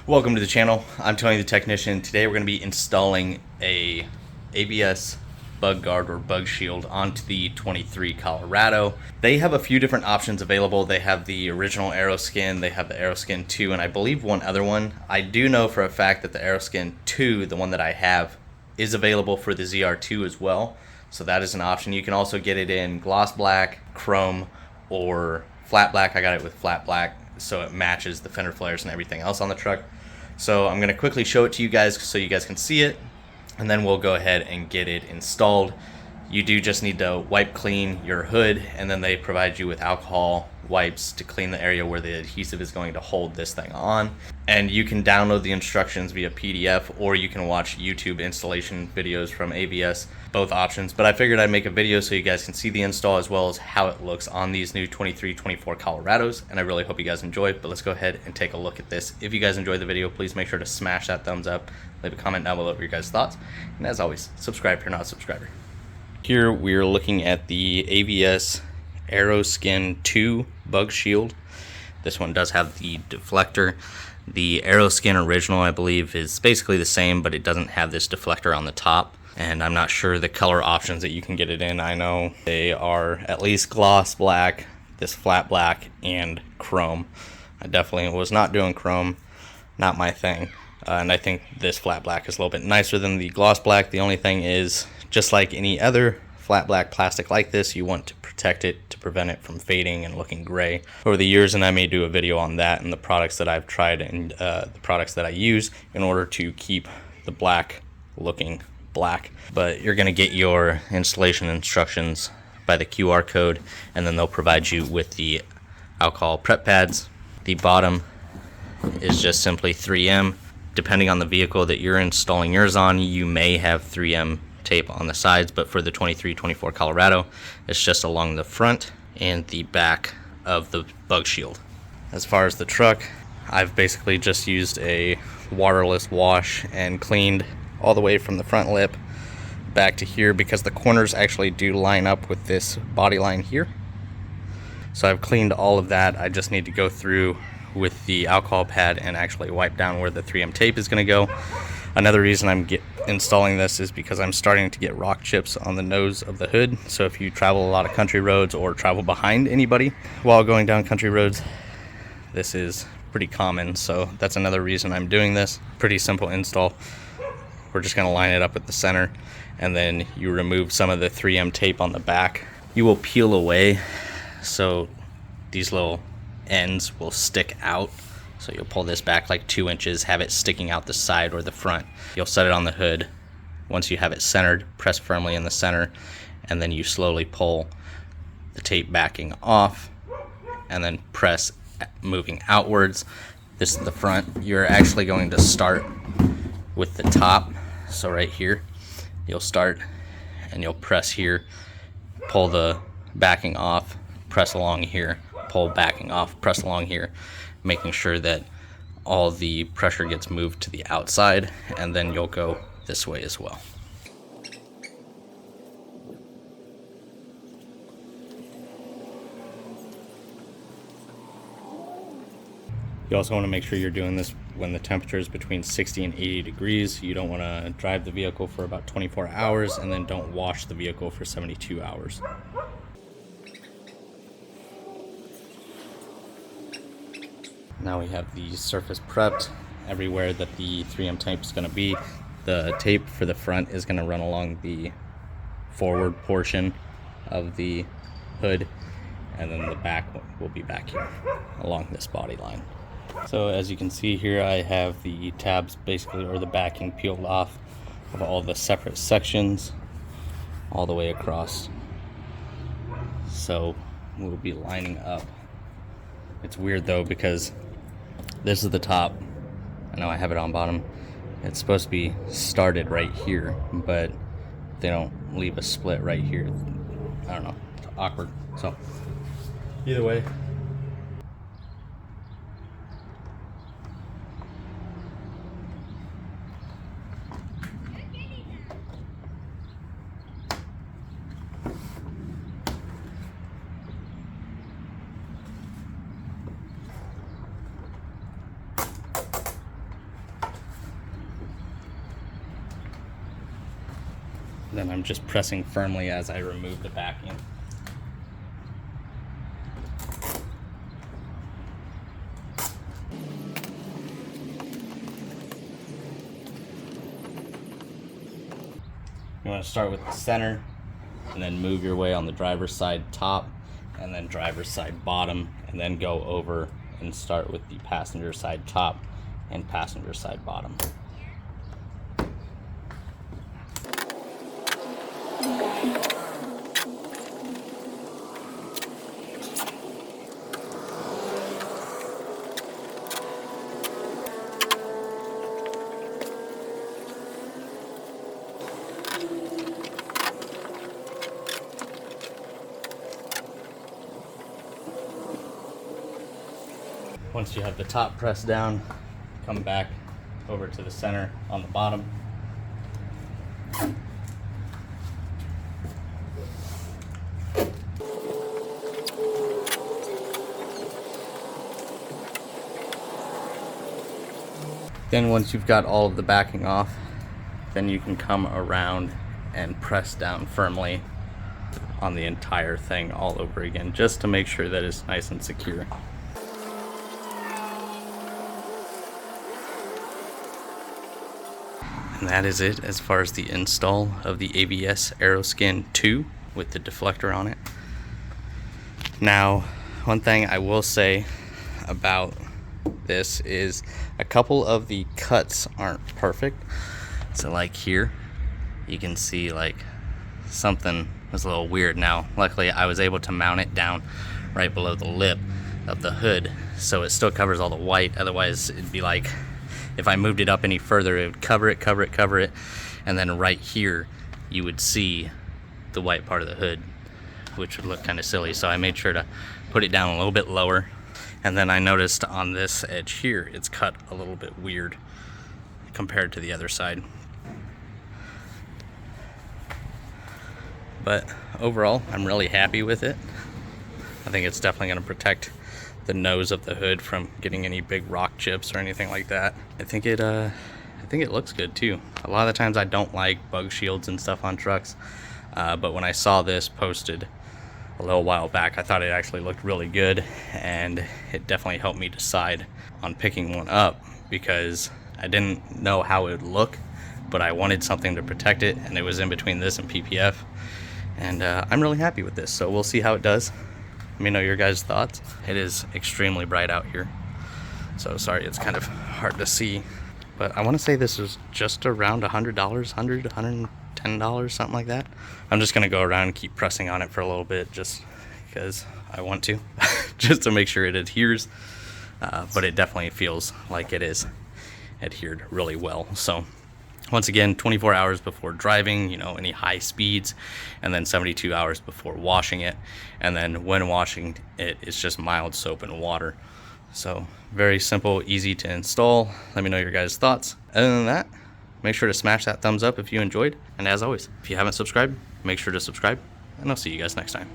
Welcome to the channel. I'm Tony the Technician. Today we're going to be installing a AVS bug guard or bug shield onto the 23 Colorado. They have a few different options available. They have the original Aeroskin, they have the Aeroskin II, and I believe one other one. I do know for a fact that the Aeroskin II, the one that I have, is available for the ZR2 as well. So that is an option. You can also get it in gloss black, chrome, or flat black. I got it with flat black, so it matches the fender flares and everything else on the truck. So I'm going to quickly show it to you guys so you guys can see it, and then we'll go ahead and get it installed. You do just need to wipe clean your hood, and then they provide you with alcohol wipes to clean the area where the adhesive is going to hold this thing on. And you can download the instructions via PDF, or you can watch YouTube installation videos from AVS, both options. But I figured I'd make a video so you guys can see the install as well as how it looks on these new 23-24 Colorados, and I really hope you guys enjoy. But let's go ahead and take a look at this. If you guys enjoyed the video, please make sure to smash that thumbs up, leave a comment down below for your guys' thoughts, and as always, subscribe if you're not a subscriber. Here we're looking at the AVS Aeroskin II bug shield. This one does have the deflector. The Aeroskin original, I believe, is basically the same, but it doesn't have this deflector on the top. And I'm not sure the color options that you can get it in. I know they are at least gloss black, this flat black, and chrome. I definitely was not doing chrome, not my thing. And I think this flat black is a little bit nicer than the gloss black. The only thing is, just like any other flat black plastic like this, you want to protect it to prevent it from fading and looking gray over the years, and I may do a video on that and the products that I've tried and the products that I use in order to keep the black looking black. But you're going to get your installation instructions by the QR code, and then they'll provide you with the alcohol prep pads. The bottom is just simply 3M. Depending on the vehicle that you're installing yours on, you may have 3M tape on the sides, but for the 23-24 Colorado, it's just along the front and the back of the bug shield. As far as the truck, I've basically just used a waterless wash and cleaned all the way from the front lip back to here, because the corners actually do line up with this body line here. So I've cleaned all of that. I just need to go through with the alcohol pad and actually wipe down where the 3M tape is going to go. Another reason I'm installing this is because I'm starting to get rock chips on the nose of the hood. So if you travel a lot of country roads or travel behind anybody while going down country roads, this is pretty common. So that's another reason I'm doing this. Pretty simple install. We're just going to line it up at the center, and then you remove some of the 3M tape on the back. You will peel away, so these little ends will stick out. So you'll pull this back like 2 inches, have it sticking out the side or the front. You'll set it on the hood. Once you have it centered, press firmly in the center, and then you slowly pull the tape backing off, and then press moving outwards. This is the front. You're actually going to start with the top. So right here, you'll start and you'll press here, pull the backing off, press along here, pull backing off, press along here, making sure that all the pressure gets moved to the outside, and then you'll go this way as well. You also want to make sure you're doing this when the temperature is between 60 and 80 degrees. You don't want to drive the vehicle for about 24 hours, and then don't wash the vehicle for 72 hours. Now we have the surface prepped everywhere that the 3M tape is going to be. The tape for the front is going to run along the forward portion of the hood, and then the back will be back here along this body line. So as you can see here, I have the tabs basically, or the backing, peeled off of all the separate sections all the way across. So we'll be lining up. It's weird though, because this is the top. I know I have it on bottom. It's supposed to be started right here, but they don't leave a split right here. I don't know. It's awkward. So either way, Then I'm just pressing firmly as I remove the backing. You want to start with the center and then move your way on the driver's side top and then driver's side bottom, and then go over and start with the passenger side top and passenger side bottom. Once you have the top pressed down, come back over to the center on the bottom. Then once you've got all of the backing off, then you can come around and press down firmly on the entire thing all over again, just to make sure that it's nice and secure. And that is it as far as the install of the AVS Aeroskin II with the deflector on it. Now, one thing I will say about this is a couple of the cuts aren't perfect. So like here, you can see like something was a little weird. Now, luckily I was able to mount it down right below the lip of the hood, so it still covers all the white. Otherwise it'd be like, if I moved it up any further, it would cover it, and then right here you would see the white part of the hood, which would look kind of silly. So I made sure to put it down a little bit lower. And then I noticed on this edge here, it's cut a little bit weird compared to the other side. But overall, I'm really happy with it. I think it's definitely going to protect the nose of the hood from getting any big rock chips or anything like that. I think it looks good too. A lot of the times I don't like bug shields and stuff on trucks, but when I saw this posted a little while back, I thought it actually looked really good, and it definitely helped me decide on picking one up, because I didn't know how it would look, but I wanted something to protect it, and it was in between this and PPF, and I'm really happy with this. So we'll see how it does. Let me know your guys' thoughts. It is extremely bright out here, so sorry it's kind of hard to see, but I want to say this is just around $100, $110, something like that. I'm just gonna go around and keep pressing on it for a little bit, just because I want to, just to make sure it adheres, but it definitely feels like it is adhered really well. So once again, 24 hours before driving, any high speeds, and then 72 hours before washing it. And then when washing it, it's just mild soap and water. So very simple, easy to install. Let me know your guys' thoughts. Other than that, make sure to smash that thumbs up if you enjoyed. And as always, if you haven't subscribed, make sure to subscribe, and I'll see you guys next time.